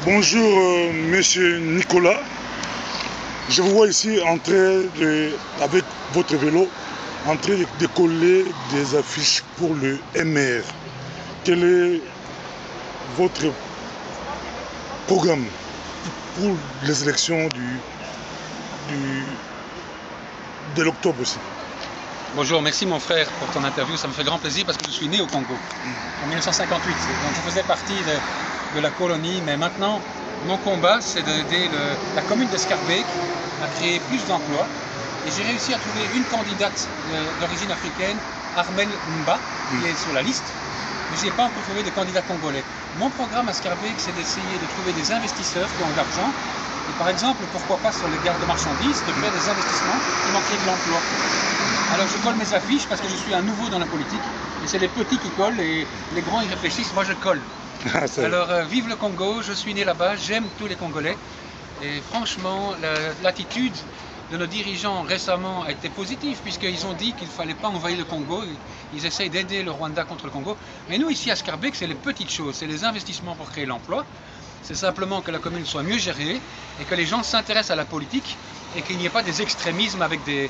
Bonjour, monsieur Nicolas. Je vous vois ici en train avec votre vélo, en train de coller des affiches pour le MR. Quel est votre programme pour les élections de l'octobre aussi? Bonjour, merci mon frère pour ton interview, ça me fait grand plaisir parce que je suis né au Congo en 1958, donc je faisais partie de la colonie, mais maintenant mon combat c'est d'aider la commune de Schaerbeek à créer plus d'emplois et j'ai réussi à trouver une candidate d'origine africaine, Armel Mba, qui est sur la liste, mais je n'ai pas encore trouvé de candidat congolais. Mon programme à Schaerbeek c'est d'essayer de trouver des investisseurs qui ont de l'argent et par exemple, pourquoi pas sur les gares de marchandises, de faire des investissements qui vont créer de l'emploi. Alors je colle mes affiches parce que je suis un nouveau dans la politique et c'est les petits qui collent et les grands ils réfléchissent, moi je colle. Alors vive le Congo, je suis né là-bas, j'aime tous les Congolais et franchement l'attitude de nos dirigeants récemment a été positive puisqu'ils ont dit qu'il ne fallait pas envahir le Congo, ils essayent d'aider le Rwanda contre le Congo. Mais nous ici à Schaerbeek c'est les petites choses, c'est les investissements pour créer l'emploi. C'est simplement que la commune soit mieux gérée et que les gens s'intéressent à la politique et qu'il n'y ait pas des extrémismes avec des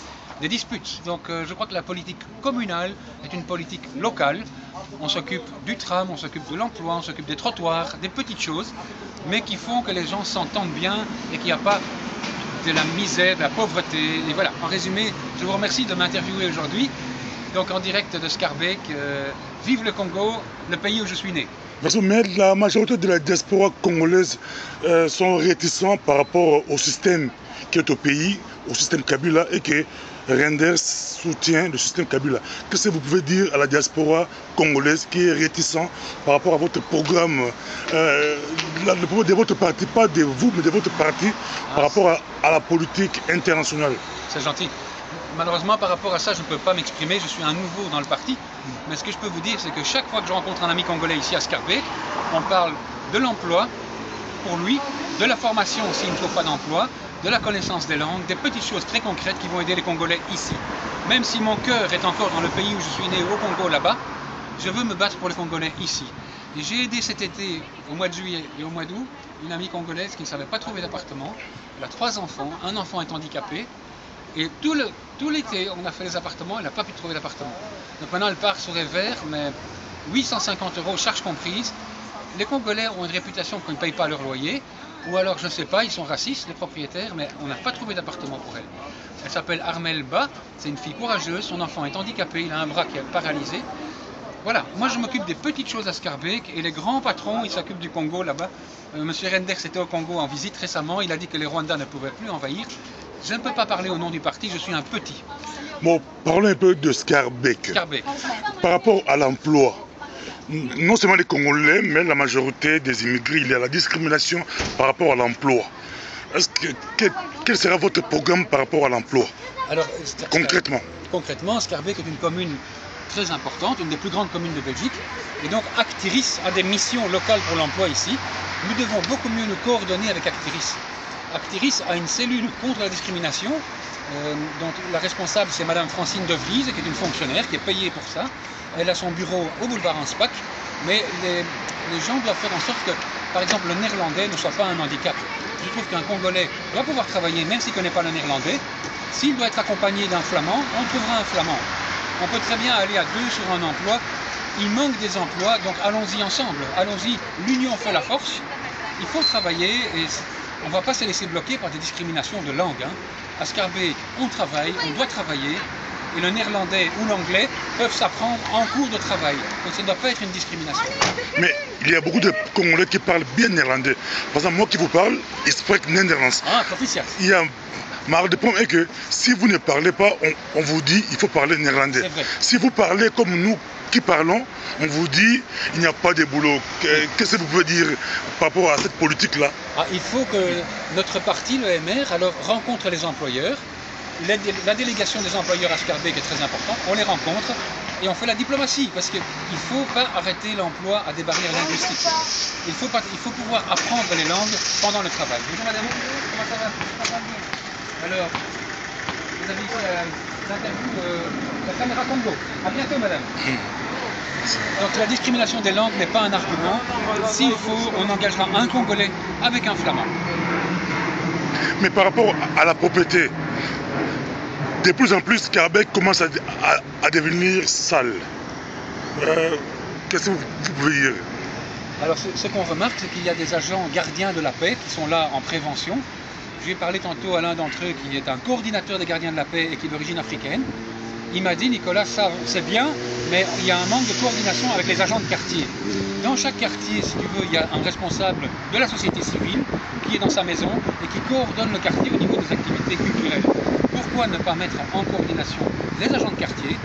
disputes. Donc je crois que la politique communale est une politique locale. On s'occupe du tram, on s'occupe de l'emploi, on s'occupe des trottoirs, des petites choses, mais qui font que les gens s'entendent bien et qu'il n'y a pas de la misère, de la pauvreté. Et voilà, en résumé, je vous remercie de m'interviewer aujourd'hui. Donc en direct de Schaerbeek, vive le Congo, le pays où je suis né. Mais la majorité de la diaspora congolaise sont réticents par rapport au système qui est au pays, au système Kabila, et que Renders soutient le système Kabila. Qu'est-ce que vous pouvez dire à la diaspora congolaise qui est réticent par rapport à votre programme, le programme de votre parti, pas de vous, mais de votre parti, par rapport à la politique internationale? C'est gentil. Malheureusement, par rapport à ça, je ne peux pas m'exprimer, je suis un nouveau dans le parti. Mais ce que je peux vous dire, c'est que chaque fois que je rencontre un ami congolais ici à Schaerbeek, on parle de l'emploi pour lui, de la formation s'il ne trouve pas d'emploi, de la connaissance des langues, des petites choses très concrètes qui vont aider les Congolais ici. Même si mon cœur est encore dans le pays où je suis né, au Congo, là-bas, je veux me battre pour les Congolais ici. Et j'ai aidé cet été, au mois de juillet et au mois d'août, une amie congolaise qui ne savait pas trouver d'appartement. Elle a 3 enfants, un enfant est handicapé. Et tout l'été, on a fait les appartements, elle n'a pas pu trouver d'appartement. Donc maintenant, elle part sur les verts, mais 850 € charges comprises. Les Congolais ont une réputation qu'ils ne payent pas leur loyer, ou alors, je ne sais pas, ils sont racistes, les propriétaires, mais on n'a pas trouvé d'appartement pour elle. Elle s'appelle Armel Ba, c'est une fille courageuse, son enfant est handicapé, il a un bras qui est paralysé. Voilà, moi je m'occupe des petites choses à Schaerbeek, et les grands patrons, ils s'occupent du Congo là-bas. Monsieur Renders était au Congo en visite récemment, il a dit que les Rwandais ne pouvaient plus envahir. Je ne peux pas parler au nom du parti, je suis un petit. Bon, parlons un peu de Schaerbeek. Par rapport à l'emploi, non seulement les Congolais, mais la majorité des immigrés, il y a la discrimination par rapport à l'emploi. Quel sera votre programme par rapport à l'emploi? Alors, concrètement? Concrètement, Schaerbeek est une commune très importante, une des plus grandes communes de Belgique. Et donc Actiris a des missions locales pour l'emploi ici. Nous devons beaucoup mieux nous coordonner avec Actiris. Actiris a une cellule contre la discrimination, dont la responsable c'est Madame Francine De Vries, qui est une fonctionnaire, qui est payée pour ça. Elle a son bureau au boulevard Anspach, mais les gens doivent faire en sorte que, par exemple, le néerlandais ne soit pas un handicap. Je trouve qu'un Congolais doit pouvoir travailler, même s'il ne connaît pas le néerlandais. S'il doit être accompagné d'un flamand, on trouvera un flamand. On peut très bien aller à 2 sur un emploi. Il manque des emplois, donc allons-y ensemble. Allons-y, l'union fait la force. Il faut travailler et on ne va pas se laisser bloquer par des discriminations de langue. À Schaerbeek, on travaille, on doit travailler. Et le néerlandais ou l'anglais peuvent s'apprendre en cours de travail. Donc ça ne doit pas être une discrimination. Mais il y a beaucoup de Congolais qui parlent bien néerlandais. Par exemple, moi qui vous parle, je spreek Nederlands. Ah, proficiat. Il y a marre de problème est que si vous ne parlez pas, on vous dit il faut parler néerlandais. Si vous parlez comme nous qui parlons, on vous dit il n'y a pas de boulot. Qu'est-ce que vous pouvez dire par rapport à cette politique-là? Il faut que notre parti, le MR, alors rencontre les employeurs. La délégation des employeurs à Schaerbeek est très importante, on les rencontre et on fait la diplomatie parce qu'il ne faut pas arrêter l'emploi à des barrières linguistiques. Il faut pouvoir apprendre les langues pendant le travail. Bonjour madame, comment ça va? Alors, vous avez ici l'interview de la caméra Congo. À bientôt madame. Donc la discrimination des langues n'est pas un argument. S'il faut, on engagera un Congolais avec un flamand. Mais par rapport à la propreté, de plus en plus, Scarbeck commence à devenir sale. Qu'est-ce que vous pouvez dire? Alors ce qu'on remarque, c'est qu'il y a des agents gardiens de la paix qui sont là en prévention. Je vais parler tantôt à l'un d'entre eux qui est un coordinateur des gardiens de la paix et qui est d'origine africaine. Il m'a dit, Nicolas, ça c'est bien, mais il y a un manque de coordination avec les agents de quartier. Dans chaque quartier, si tu veux, il y a un responsable de la société civile qui est dans sa maison et qui coordonne le quartier au niveau des activités culturelles. Pourquoi ne pas mettre en coordination les agents de quartier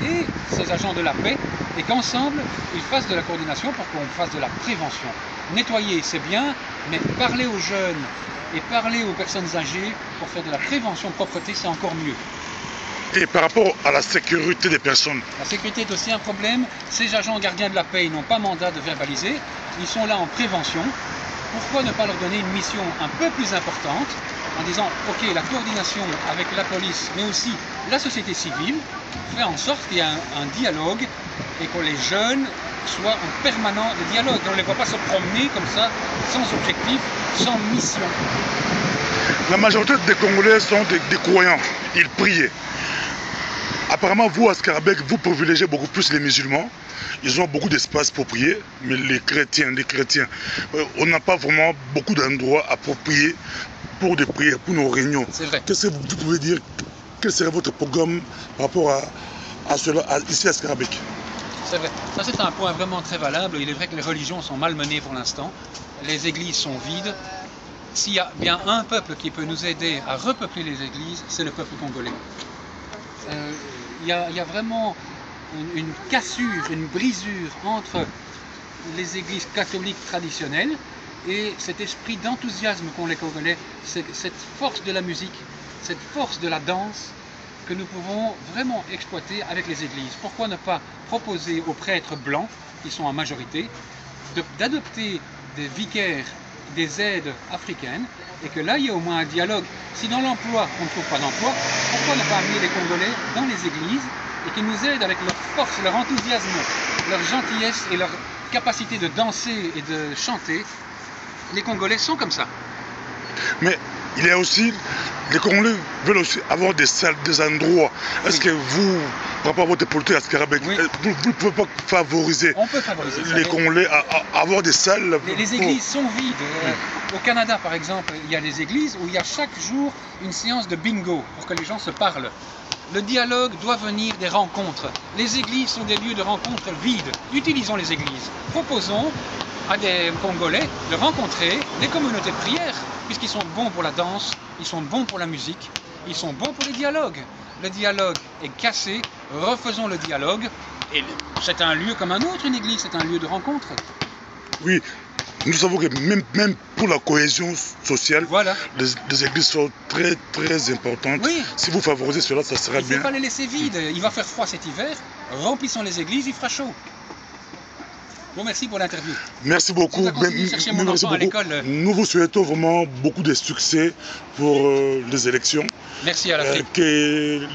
et ces agents de la paix et qu'ensemble, ils fassent de la coordination pour qu'on fasse de la prévention. Nettoyer, c'est bien, mais parler aux jeunes et parler aux personnes âgées pour faire de la prévention de propreté, c'est encore mieux. Et par rapport à la sécurité des personnes? La sécurité est aussi un problème. Ces agents gardiens de la paix n'ont pas mandat de verbaliser. Ils sont là en prévention. Pourquoi ne pas leur donner une mission un peu plus importante en disant, ok, la coordination avec la police, mais aussi la société civile, fait en sorte qu'il y ait un dialogue et que les jeunes soient en permanent de dialogue. On ne les voit pas se promener comme ça, sans objectif, sans mission. La majorité des Congolais sont des croyants. Ils prient. Apparemment, vous, à Scarbeck, vous privilégiez beaucoup plus les musulmans. Ils ont beaucoup d'espace pour prier, mais les chrétiens, on n'a pas vraiment beaucoup d'endroits appropriés pour des prières, pour nos réunions. C'est vrai. Qu'est-ce que vous pouvez dire? Quel serait votre programme par rapport à cela, ici à Scarbeck? C'est vrai. Ça, c'est un point vraiment très valable. Il est vrai que les religions sont malmenées pour l'instant. Les églises sont vides. S'il y a bien un peuple qui peut nous aider à repeupler les églises, c'est le peuple congolais. Il y a vraiment une cassure, une brisure entre les églises catholiques traditionnelles et cet esprit d'enthousiasme qu'ont les Congolais, cette force de la musique, cette force de la danse que nous pouvons vraiment exploiter avec les églises. Pourquoi ne pas proposer aux prêtres blancs, qui sont en majorité, d'adopter des vicaires, des aides africaines, et que là, il y a au moins un dialogue. Si dans l'emploi, on ne trouve pas d'emploi, pourquoi ne pas amener les Congolais dans les églises et qu'ils nous aident avec leur force, leur enthousiasme, leur gentillesse et leur capacité de danser et de chanter. Les Congolais sont comme ça. Mais il y a aussi, les Congolais veulent aussi avoir des salles, des endroits. Est-ce que vous, par rapport à votre politique à Scarbeck, vous ne pouvez pas favoriser, les Congolais à avoir des salles? Les églises sont vides. Au Canada, par exemple, il y a des églises où il y a chaque jour une séance de bingo pour que les gens se parlent. Le dialogue doit venir des rencontres. Les églises sont des lieux de rencontres vides. Utilisons les églises. Proposons à des Congolais de rencontrer des communautés de prière, puisqu'ils sont bons pour la danse, ils sont bons pour la musique, ils sont bons pour les dialogues. Le dialogue est cassé, refaisons le dialogue, et c'est un lieu comme un autre, une église, c'est un lieu de rencontre. Oui, nous savons que même pour la cohésion sociale, voilà, les églises sont très très importantes. Oui. Si vous favorisez cela, ça sera bien. Il ne faut pas les laisser vides, il va faire froid cet hiver, remplissons les églises, il fera chaud. Bon, merci pour l'interview. Merci beaucoup. Merci beaucoup. Nous vous souhaitons vraiment beaucoup de succès pour les élections. Merci à l'Afrique. Que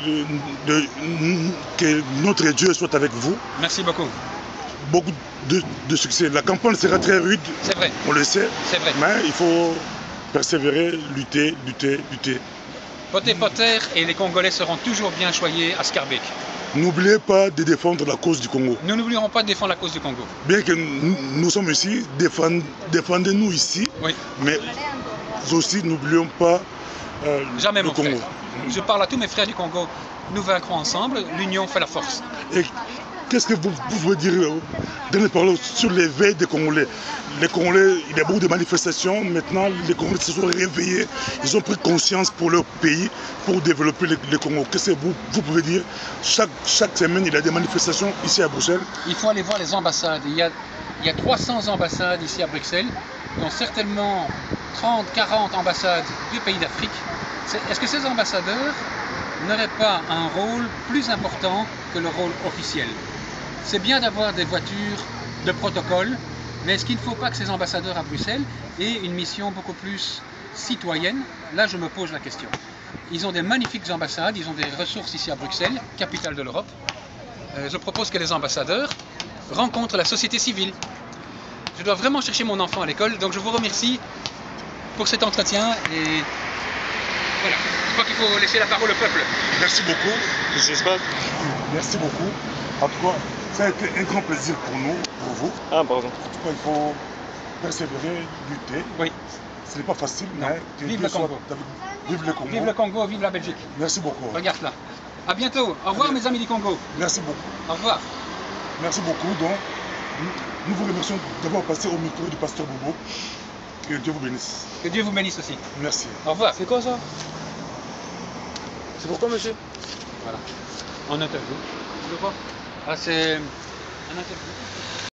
notre Dieu soit avec vous. Merci beaucoup. Beaucoup de succès. La campagne sera très rude. C'est vrai. On le sait. C'est vrai. Mais il faut persévérer, lutter. Poté poter et les Congolais seront toujours bien choyés à Scarbeck. N'oubliez pas de défendre la cause du Congo. Nous n'oublierons pas de défendre la cause du Congo. Bien que nous sommes ici, défendez-nous ici, oui. Mais aussi n'oublions pas jamais le Congo. Frère. Je parle à tous mes frères du Congo. Nous vaincrons ensemble, l'union fait la force. Et qu'est-ce que vous pouvez dire dans les paroles sur l'éveil des Congolais? Les Congolais, il y a beaucoup de manifestations. Maintenant, les Congolais se sont réveillés. Ils ont pris conscience pour leur pays, pour développer le Congo. Qu'est-ce que vous pouvez dire? Chaque semaine, il y a des manifestations ici à Bruxelles. Il faut aller voir les ambassades. Il y a 300 ambassades ici à Bruxelles, dont certainement 30, 40 ambassades du pays d'Afrique. Est-ce que ces ambassadeurs n'auraient pas un rôle plus important que le rôle officiel? C'est bien d'avoir des voitures de protocole, mais est-ce qu'il ne faut pas que ces ambassadeurs à Bruxelles aient une mission beaucoup plus citoyenne? Là, je me pose la question. Ils ont des magnifiques ambassades, ils ont des ressources ici à Bruxelles, capitale de l'Europe. Je propose que les ambassadeurs rencontrent la société civile. Je dois vraiment chercher mon enfant à l'école, donc je vous remercie pour cet entretien. Et voilà, je crois qu'il faut laisser la parole au peuple. Merci beaucoup. J'espère. Merci beaucoup. En tout cas, ça a été un grand plaisir pour nous, pour vous. Ah, pardon. En tout cas, il faut persévérer, lutter. Oui. Ce n'est pas facile, Non. mais Vive le Congo. Vive le Congo. Vive le Congo, vive la Belgique. Merci beaucoup. Regarde là. À bientôt. Au revoir mes amis du Congo. Merci beaucoup. Au revoir. Merci beaucoup. Donc, nous vous remercions d'avoir passé au micro du pasteur Bobo. Que Dieu vous bénisse. Que Dieu vous bénisse aussi. Merci. Au revoir. C'est quoi ça? C'est pourquoi, monsieur? Voilà. En interview. Je vois. Ah, c'est un interview.